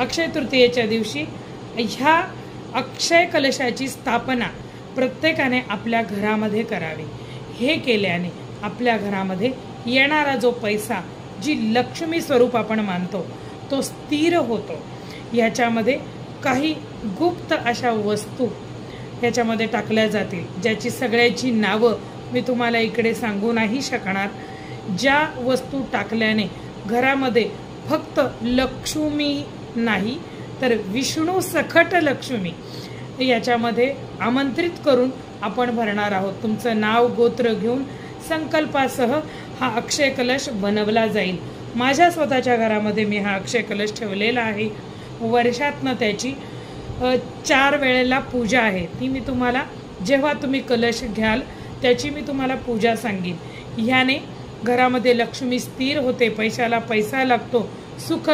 अक्षय तृतीयेच्या दिवशी ह्या अक्षय कलशाची स्थापना प्रत्येकाने आपल्या घरामध्ये करावी। हे केल्याने आपल्या घरामध्ये येणारा जो पैसा, जी लक्ष्मी स्वरूप आपण मानतो, तो स्थिर होतो। याच्यामध्ये काही गुप्त अशा वस्तू याच्यामध्ये टाकल्या जातील, ज्याची सगळ्याची नावं मी तुम्हाला इकडे सांगू नाही शकणार। ज्या वस्तू टाकल्याने घरामध्ये फक्त लक्ष्मी नाही तर विष्णू सखट लक्ष्मी याच्यामध्ये आमंत्रित करून आपण भरणार आहोत। तुमचं नाव गोत्र घेऊन संकल्पासह हा अक्षय कलश बनवला जाईल। माझ्या स्वतःच्या घरामध्ये मी हा अक्षय कलश ठेवलेला आहे। वर्षातनं त्याची 4 वेळेला पूजा आहे। ती मी तुम्हाला जेव्हा तुम्ही कलश घ्याल त्याची मी तुम्हाला पूजा सांगेन। ह्याने घरामध्ये लक्ष्मी स्थिर होते, पैशाला पैसा लागतो, सुख